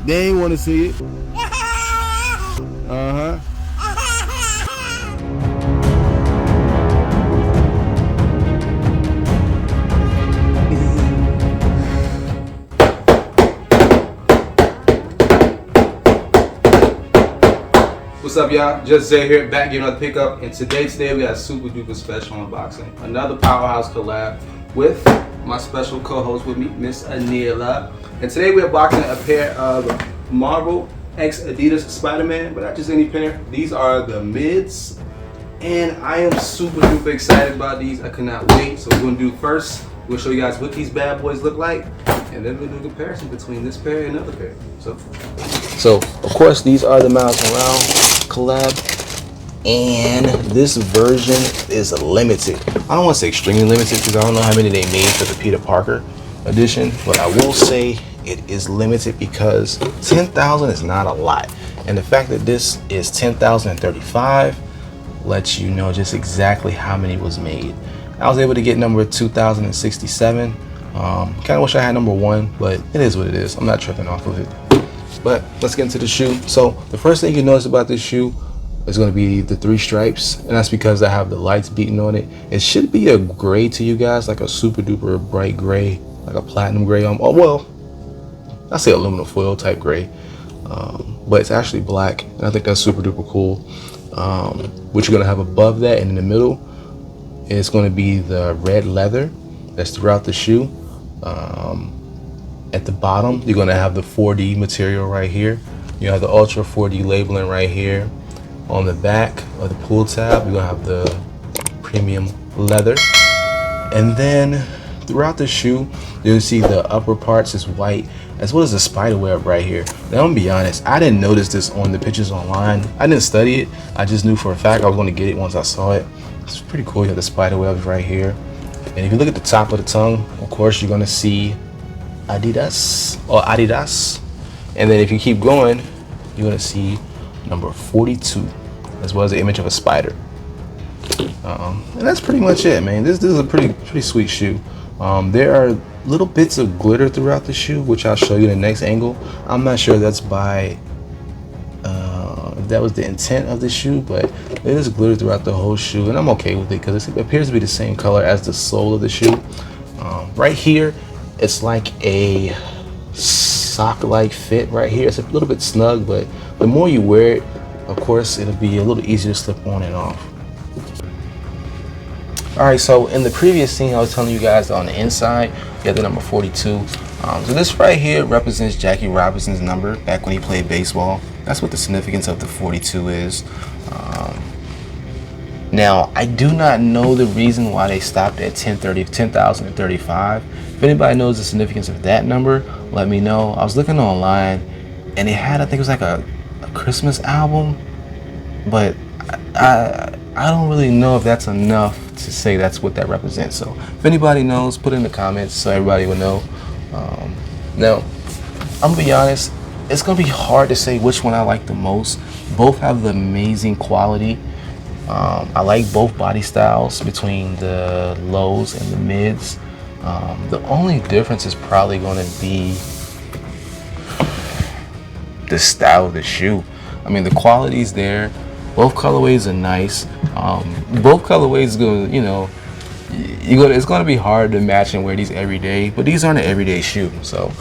They ain't want to see it. Uh-huh. What's up, y'all? Just Zay here, back giving another pickup. And today we got a super duper special unboxing. Another powerhouse collab with my special co-host with me, Miss Anila. And today we're boxing a pair of Marvel X Adidas Spiderman, but not just any pair. These are the mids, and I am super duper excited about these. I cannot wait. So we're gonna do first, we'll show you guys what these bad boys look like, and then we're gonna do a comparison between this pair and another pair. So of course these are the Miles Around collab, and this version is limited. I don't want to say extremely limited because I don't know how many they made for the Peter Parker edition, but I will say it is limited because 10,000 is not a lot, and the fact that this is 10,035 lets you know just exactly how many was made. I was able to get number 2067. Kind of wish I had number 1, but it is what it is. I'm not tripping off of it. But let's get into the shoe. So the first thing you notice about this shoe is going to be the 3 stripes, and that's because I have the lights beating on it. It should be a gray to you guys, like a super duper bright gray, like a platinum gray. Oh well, I say aluminum foil type gray, but it's actually black, and I think that's super duper cool. What you're going to have above that and in the middle is going to be the red leather that's throughout the shoe. At the bottom, you're going to have the 4D material right here. You have the Ultra 4D labeling right here. On the back of the pull tab, you're going to have the premium leather. And then throughout the shoe, you'll see the upper parts is white, as well as the spider web right here. Now, I'm gonna be honest, I didn't notice this on the pictures online. I didn't study it. I just knew for a fact I was going to get it once I saw it. It's pretty cool. You have the spider webs right here. And if you look at the top of the tongue, of course, you're going to see Adidas or Adidas, and then if you keep going, you're gonna see number 42, as well as the image of a spider. And that's pretty much it, man. This is a pretty sweet shoe. There are little bits of glitter throughout the shoe, which I'll show you in the next angle. I'm not sure that's by if that was the intent of the shoe, but there is glitter throughout the whole shoe, and I'm okay with it because it appears to be the same color as the sole of the shoe. Right here, it's like a sock-like fit right here. It's a little bit snug, but the more you wear it, of course, it'll be a little easier to slip on and off. All right, so in the previous scene, I was telling you guys that on the inside, you have the number 42. So this right here represents Jackie Robinson's number back when he played baseball. That's what the significance of the 42 is. Now, I do not know the reason why they stopped at 10,035. If anybody knows the significance of that number, let me know. I was looking online, and it had, I think it was like a Christmas album, but I don't really know if that's enough to say that's what that represents. So if anybody knows, put it in the comments so everybody will know. Now, I'm gonna be honest, it's gonna be hard to say which one I like the most. Both have the amazing quality. I like both body styles between the lows and the mids. The only difference is probably going to be the style of the shoe. I mean, the quality's there. Both colorways are nice. Both colorways going, it's going to be hard to match and wear these every day, but these aren't an everyday shoe. So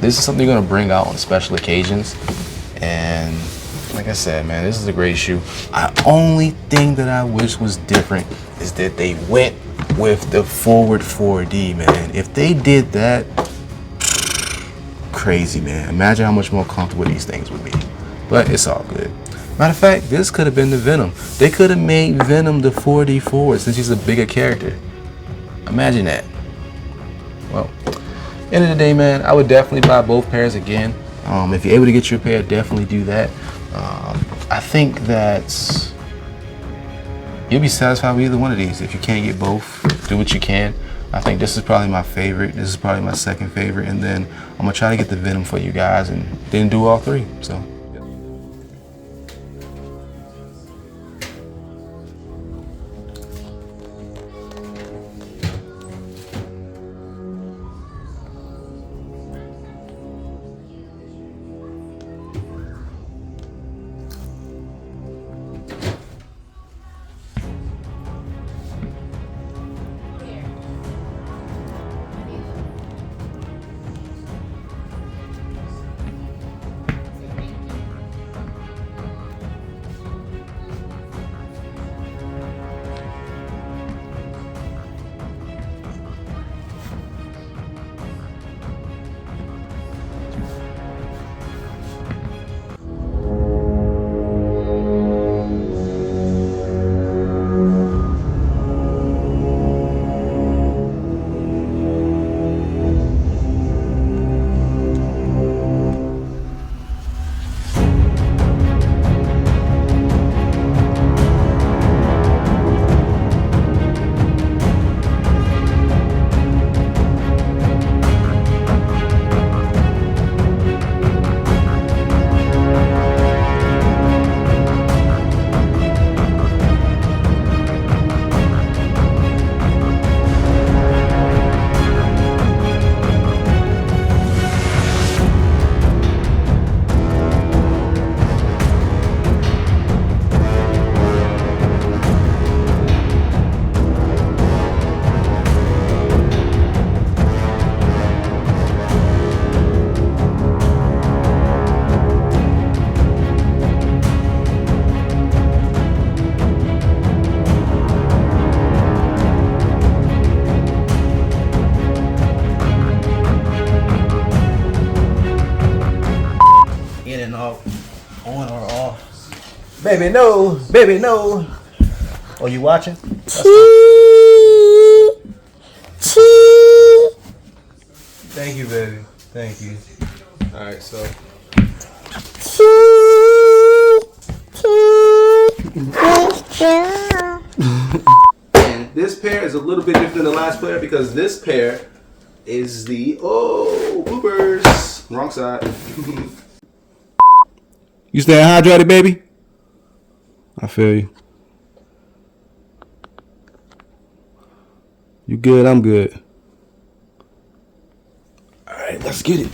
this is something you're going to bring out on special occasions. And like I said, man, this is a great shoe. The only thing that I wish was different is that they went with the forward 4D, man. If they did that, crazy, man. Imagine how much more comfortable these things would be. But it's all good. Matter of fact, this could have been the Venom. They could have made Venom the 4D forward since he's a bigger character. Imagine that. Well, end of the day, man, I would definitely buy both pairs again. If you're able to get your pair, definitely do that. I think that you'll be satisfied with either one of these. If you can't get both, do what you can. I think this is probably my favorite. This is probably my second favorite, and then I'm gonna try to get the Venom for you guys and then do all 3. So. Baby, no. Baby, no. Oh, you watching? Thank you, baby. Thank you. All right, so. And this pair is a little bit different than the last pair because this pair is the bloopers. Wrong side. You staying hydrated, baby? I feel you. You good? I'm good. All right, let's get it.